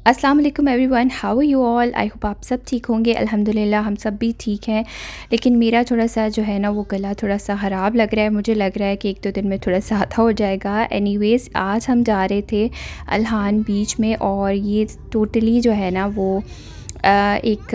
अस्सलाम वालेकुम everyone, how are you all. I hope आप सब ठीक होंगे। अल्हम्दुलिल्लाह हम सब भी ठीक हैं। लेकिन मेरा थोड़ा-सा जो है ना वो गला थोड़ा-सा ख़राब लग रहा है। मुझे लग रहा है कि 1-2 दिन में थोड़ा ज़्यादा हो जाएगा। एनीवेज़ आज हम जा रहे थे अल्हान बीच में, और ये टोटली जो है ना वो एक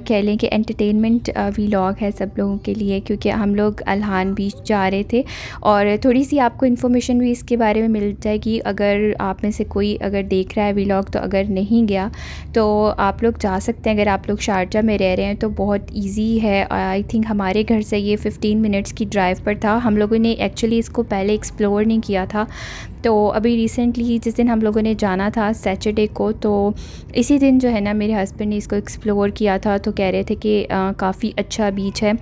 कह लें कि एंटरटेनमेंट व्लॉग है सब लोगों के लिए, क्योंकि हम लोग अल्हान बीच जा रहे थे। और थोड़ी-सी आपको इन्फॉर्मेशन भी इसके बारे में मिल जाएगी अगर आप में से कोई अगर देख रहा है व्लॉग। तो अगर नहीं गया तो आप लोग जा सकते हैं। अगर आप लोग शारजा में रह रहे हैं तो बहुत ईज़ी है। आई थिंक हमारे घर से ये 15 मिनट्स की ड्राइव पर था। हम लोगों ने एक्चुअली इसको पहले एक्सप्लोर नहीं किया था। तो अभी रिसेंटली जिस दिन हम लोगों ने जाना था सैटरडे को, तो इसी दिन जो है ना मेरे हस्बैंड ने इसको एक्सप्लोर किया था। तो कह रहे थे कि काफ़ी अच्छा बीच है।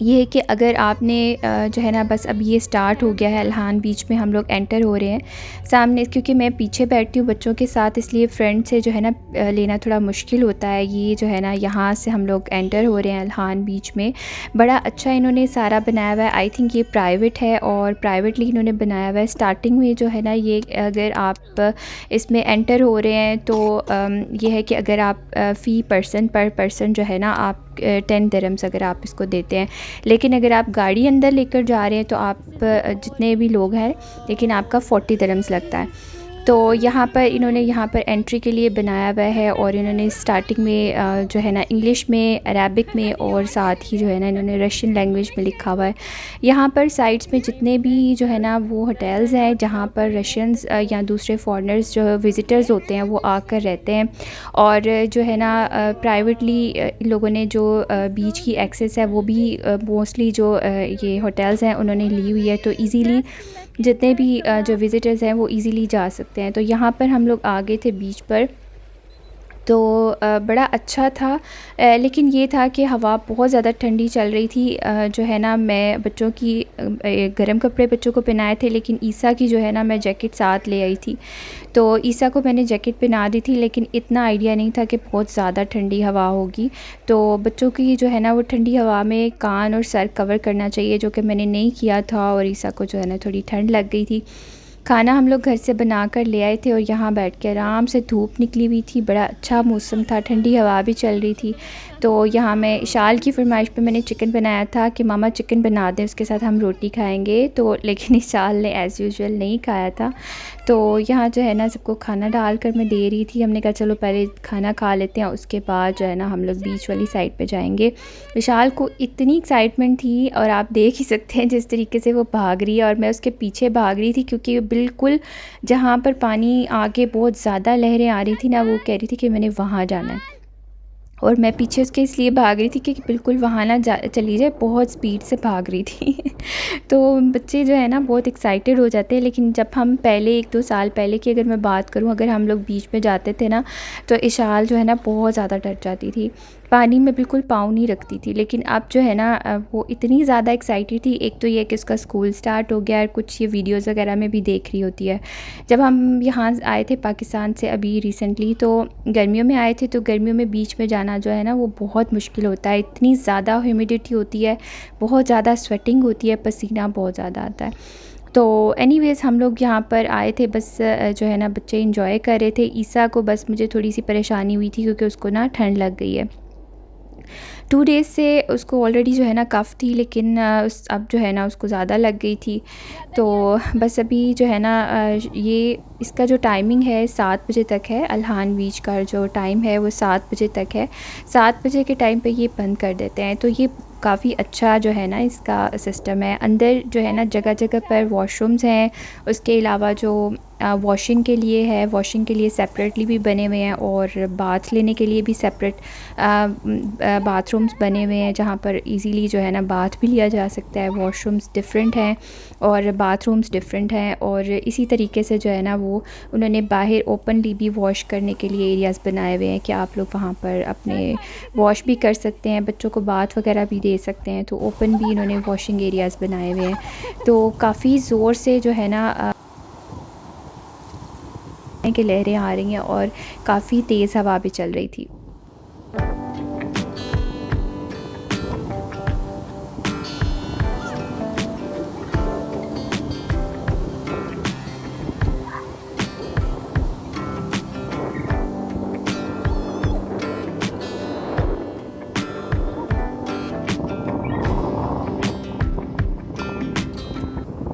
ये है कि अगर आपने जो है ना बस अब ये स्टार्ट हो गया है अल्हान बीच में, हम लोग एंटर हो रहे हैं सामने, क्योंकि मैं पीछे बैठती हूँ बच्चों के साथ, इसलिए फ्रंट से जो है ना लेना थोड़ा मुश्किल होता है। ये जो है ना यहाँ से हम लोग एंटर हो रहे हैं अल्हान बीच में। बड़ा अच्छा इन्होंने सारा बनाया हुआ है। आई थिंक ये प्राइवेट है और प्राइवेटली इन्होंने बनाया हुआ है। स्टार्टिंग में जो है ना ये अगर आप इसमें एंटर हो रहे हैं तो ये है कि अगर आप फ़ी पर्सन पर पर्सन जो है ना आप 10 दिरहम्स अगर आप इसको देते हैं। लेकिन अगर आप गाड़ी अंदर लेकर जा रहे हैं तो आप जितने भी लोग हैं, लेकिन आपका 40 दिरहम्स लगता है। तो यहाँ पर इन्होंने यहाँ पर एंट्री के लिए बनाया हुआ है, और इन्होंने स्टार्टिंग में जो है ना इंग्लिश में, अरबिक में, और साथ ही जो है ना इन्होंने रशियन लैंग्वेज में लिखा हुआ है। यहाँ पर साइड्स में जितने भी जो है ना वो होटल्स हैं जहाँ पर रशियंस या दूसरे फॉरेनर्स जो विज़िटर्स होते हैं वो आकर रहते हैं। और जो है ना प्राइवेटली इन लोगों ने जो बीच की एक्सेस है वो भी मोस्टली जो ये होटल्स हैं उन्होंने ली हुई है। तो इजीली जितने भी जो विज़िटर्स हैं वो इजीली जा सकते हैं। तो यहाँ पर हम लोग आ गए थे बीच पर। तो बड़ा अच्छा था। लेकिन ये था कि हवा बहुत ज़्यादा ठंडी चल रही थी। जो है ना मैं बच्चों की गर्म कपड़े बच्चों को पहनाए थे, लेकिन ईसा की जो है ना मैं जैकेट साथ ले आई थी। तो ईसा को मैंने जैकेट पहना दी थी, लेकिन इतना आइडिया नहीं था कि बहुत ज़्यादा ठंडी हवा होगी। तो बच्चों की जो है ना वो ठंडी हवा में कान और सर कवर करना चाहिए, जो कि मैंने नहीं किया था, और ईसा को जो है ना थोड़ी ठंड लग गई थी। खाना हम लोग घर से बना कर ले आए थे, और यहाँ बैठ के आराम से धूप निकली हुई थी। बड़ा अच्छा मौसम था, ठंडी हवा भी चल रही थी। तो यहाँ मैं इशाल की फरमाइश पे मैंने चिकन बनाया था कि मामा चिकन बना दें, उसके साथ हम रोटी खाएंगे। तो लेकिन इशाल ने एज़ यूजुअल नहीं खाया था। तो यहाँ जो है ना सबको खाना डाल कर मैं दे रही थी। हमने कहा चलो पहले खाना खा लेते हैं, उसके बाद जो है ना हम लोग बीच वाली साइड पे जाएंगे। विशाल को इतनी एक्साइटमेंट थी, और आप देख ही सकते हैं जिस तरीके से वो भाग रही है, और मैं उसके पीछे भाग रही थी, क्योंकि बिल्कुल जहाँ पर पानी आगे बहुत ज़्यादा लहरें आ रही थी ना, वो कह रही थी कि मैंने वहाँ जाना है। और मैं पीछे उसके इसलिए भाग रही थी कि बिल्कुल वहाँ ना जा चली जाए, बहुत स्पीड से भाग रही थी। तो बच्चे जो है ना बहुत एक्साइटेड हो जाते हैं। लेकिन जब हम पहले 1-2 साल पहले की अगर मैं बात करूँ, अगर हम लोग बीच में जाते थे ना, तो इशाल जो है ना बहुत ज़्यादा डर जाती थी, पानी में बिल्कुल पाँव नहीं रखती थी। लेकिन अब जो है ना वो इतनी ज़्यादा एक्साइटेड थी। एक तो ये कि उसका स्कूल स्टार्ट हो गया, और कुछ ये वीडियोज़ वगैरह में भी देख रही होती है। जब हम यहाँ आए थे पाकिस्तान से अभी रिसेंटली, तो गर्मियों में आए थे, तो गर्मियों में बीच में जाना जो है ना वो बहुत मुश्किल होता है। इतनी ज़्यादा ह्यूमिडिटी होती है, बहुत ज़्यादा स्वेटिंग होती है, पसीना बहुत ज़्यादा आता है। तो एनीवेज़ हम लोग यहाँ पर आए थे, बस जो है ना बच्चे इंजॉय कर रहे थे। ईसा को बस मुझे थोड़ी सी परेशानी हुई थी, क्योंकि उसको ना ठंड लग गई है। 2 डेज़ से उसको ऑलरेडी जो है ना कफ़ थी, लेकिन उस अब जो है ना उसको ज़्यादा लग गई थी। तो बस अभी जो है ना ये इसका जो टाइमिंग है 7 बजे तक है। अल्हान बीच का जो टाइम है वो 7 बजे तक है। 7 बजे के टाइम पे ये बंद कर देते हैं। तो ये काफ़ी अच्छा जो है ना इसका सिस्टम है। अंदर जो है ना जगह-जगह पर वॉशरूम्स हैं। उसके अलावा जो वॉशिंग के लिए है, वॉशिंग के लिए सेपरेटली भी बने हुए हैं, और बाथ लेने के लिए भी सेपरेट बाथरूम्स बने हुए हैं, जहाँ पर इजीली जो है ना बाथ भी लिया जा सकता है। वॉशरूम्स डिफरेंट हैं और बाथरूम्स डिफरेंट हैं। और इसी तरीके से जो है ना वो उन्होंने बाहर ओपनली भी वॉश करने के लिए एरियाज़ बनाए हुए हैं कि आप लोग वहाँ पर अपने वॉश भी कर सकते हैं, बच्चों को बाथ वगैरह भी दे सकते हैं। तो ओपन भी इन्होंने वॉशिंग एरियाज़ बनाए हुए हैं। तो काफ़ी ज़ोर से जो है ना कि लहरें आ रही हैं, और काफ़ी तेज़ हवा भी चल रही थी।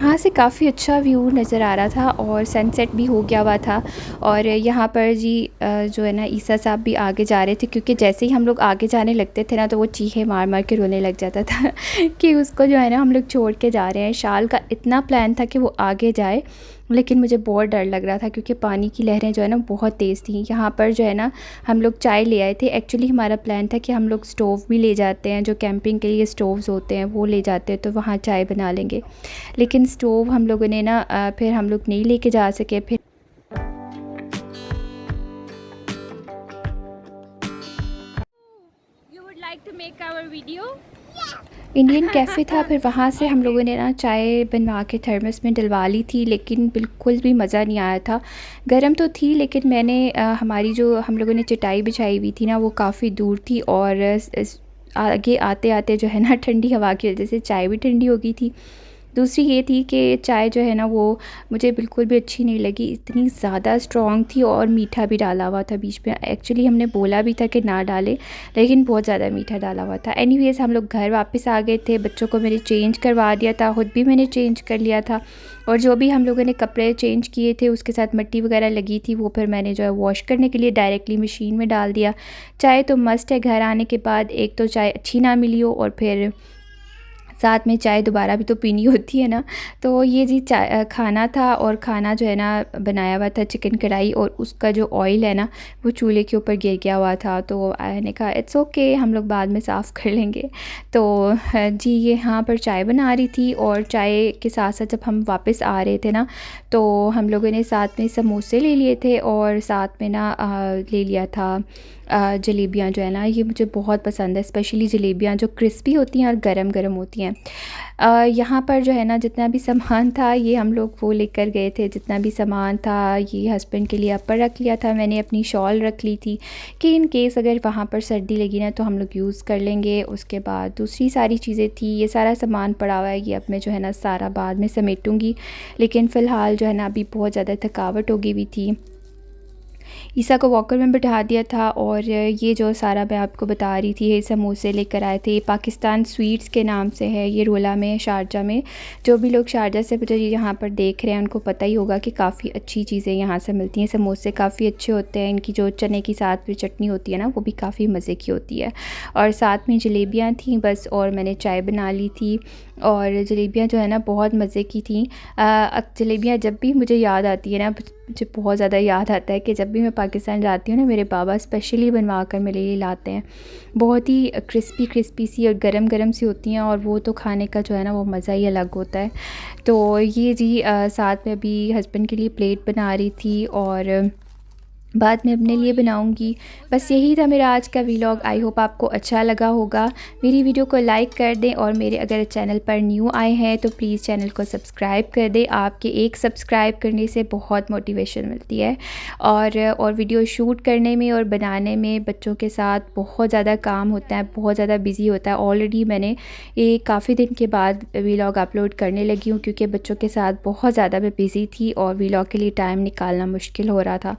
वहाँ से काफ़ी अच्छा व्यू नज़र आ रहा था और सनसेट भी हो गया हुआ था। और यहाँ पर जी जो है ना ईसा साहब भी आगे जा रहे थे, क्योंकि जैसे ही हम लोग आगे जाने लगते थे ना तो वो चीखें मार मार के रोने लग जाता था कि उसको जो है ना हम लोग छोड़ के जा रहे हैं। शाल का इतना प्लान था कि वो आगे जाए, लेकिन मुझे बहुत डर लग रहा था क्योंकि पानी की लहरें जो है ना बहुत तेज़ थी। यहाँ पर जो है ना हम लोग चाय ले आए थे। एक्चुअली हमारा प्लान था कि हम लोग स्टोव भी ले जाते हैं, जो कैंपिंग के लिए स्टोव्स होते हैं वो ले जाते हैं, तो वहाँ चाय बना लेंगे। लेकिन स्टोव हम लोगों ने ना फिर हम लोग नहीं लेके जा सके। फिर You would like to make our video? Indian cafe था, फिर वहाँ से हम लोगों ने ना चाय बनवा के थर्मस में डलवा ली थी, लेकिन बिल्कुल भी मज़ा नहीं आया था। गर्म तो थी, लेकिन मैंने हमारी जो हम लोगों ने चटाई बिछाई हुई थी ना वो काफ़ी दूर थी, और आगे आते आते जो है ना ठंडी हवा की वजह से चाय भी ठंडी हो गई थी। दूसरी ये थी कि चाय जो है ना वो मुझे बिल्कुल भी अच्छी नहीं लगी, इतनी ज़्यादा स्ट्रॉन्ग थी और मीठा भी डाला हुआ था बीच में। एक्चुअली हमने बोला भी था कि ना डालें, लेकिन बहुत ज़्यादा मीठा डाला हुआ था। एनीवेज़ हम लोग घर वापस आ गए थे, बच्चों को मैंने चेंज करवा दिया था, खुद भी मैंने चेंज कर लिया था, और जो भी हम लोगों ने कपड़े चेंज किए थे उसके साथ मिट्टी वगैरह लगी थी वो फिर मैंने जो है वॉश करने के लिए डायरेक्टली मशीन में डाल दिया। चाय तो मस्ट है घर आने के बाद, एक तो चाय अच्छी ना मिली हो और फिर साथ में चाय दोबारा भी तो पीनी होती है ना। तो ये जी खाना था, और खाना जो है ना बनाया हुआ था चिकन कढ़ाई, और उसका जो ऑयल है ना वो चूल्हे के ऊपर गिर गया हुआ था। तो मैंने कहा इट्स ओके, हम लोग बाद में साफ़ कर लेंगे। तो जी ये यहाँ पर चाय बना रही थी, और चाय के साथ साथ जब हम वापस आ रहे थे ना तो हम लोगों ने साथ में समोसे ले लिए थे, और साथ में ना ले लिया था जलेबियाँ जो है ना, ये मुझे बहुत पसंद है, स्पेशली जलेबियाँ जो क्रिस्पी होती हैं और गरम गरम होती हैं। यहाँ पर जो है ना जितना भी सामान था ये हम लोग वो लेकर गए थे, जितना भी सामान था ये हस्बैंड के लिए अपर रख लिया था, मैंने अपनी शॉल रख ली थी कि इन केस अगर वहाँ पर सर्दी लगी ना तो हम लोग यूज़ कर लेंगे। उसके बाद दूसरी सारी चीज़ें थी, ये सारा सामान पड़ा हुआ है, ये अब मैं जो है ना सारा बाद में समेटूँगी, लेकिन फ़िलहाल जो है ना अभी बहुत ज़्यादा थकावट हो गई हुई थी। ईसा को वॉकर में बिठा दिया था, और ये जो सारा मैं आपको बता रही थी, ये समोसे लेकर आए थे, पाकिस्तान स्वीट्स के नाम से है, ये रोला में, शारजा में। जो भी लोग शारजा से मुझे यहाँ पर देख रहे हैं उनको पता ही होगा कि काफ़ी अच्छी चीज़ें यहाँ से मिलती हैं। समोसे काफ़ी अच्छे होते हैं, इनकी जो चने की साथ में चटनी होती है ना वो भी काफ़ी मज़े की होती है। और साथ में जलेबियाँ थीं बस, और मैंने चाय बना ली थी, और जलेबियाँ जो है ना बहुत मज़े की थी। जलेबियाँ जब भी मुझे याद आती है ना, मुझे बहुत ज़्यादा याद आता है कि जब भी मैं पाकिस्तान जाती हूँ ना मेरे बाबा स्पेशली बनवा कर मेरे लिए लाते हैं। बहुत ही क्रिस्पी क्रिस्पी सी और गरम गरम सी होती हैं, और वो तो खाने का जो है ना वो मज़ा ही अलग होता है। तो ये जी साथ में अभी हस्बैंड के लिए प्लेट बना रही थी, और बाद में अपने लिए बनाऊंगी। बस यही था मेरा आज का व्लॉग। आई होप आपको अच्छा लगा होगा। मेरी वीडियो को लाइक कर दें, और मेरे अगर चैनल पर न्यू आए हैं तो प्लीज़ चैनल को सब्सक्राइब कर दें। आपके एक सब्सक्राइब करने से बहुत मोटिवेशन मिलती है, और वीडियो शूट करने में और बनाने में बच्चों के साथ बहुत ज़्यादा काम होता है, बहुत ज़्यादा बिजी होता है। ऑलरेडी मैंने ये काफ़ी दिन के बाद व्लॉग अपलोड करने लगी हूँ, क्योंकि बच्चों के साथ बहुत ज़्यादा मैं बिज़ी थी और व्लॉग के लिए टाइम निकालना मुश्किल हो रहा था।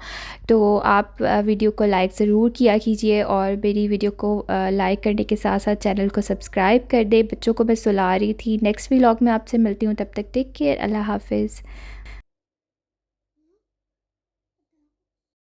तो आप वीडियो को लाइक ज़रूर किया कीजिए, और मेरी वीडियो को लाइक करने के साथ साथ चैनल को सब्सक्राइब कर दें। बच्चों को मैं सुला रही थी। नेक्स्ट व्लॉग में आपसे मिलती हूँ, तब तक टेक केयर, अल्लाह हाफ़िज़।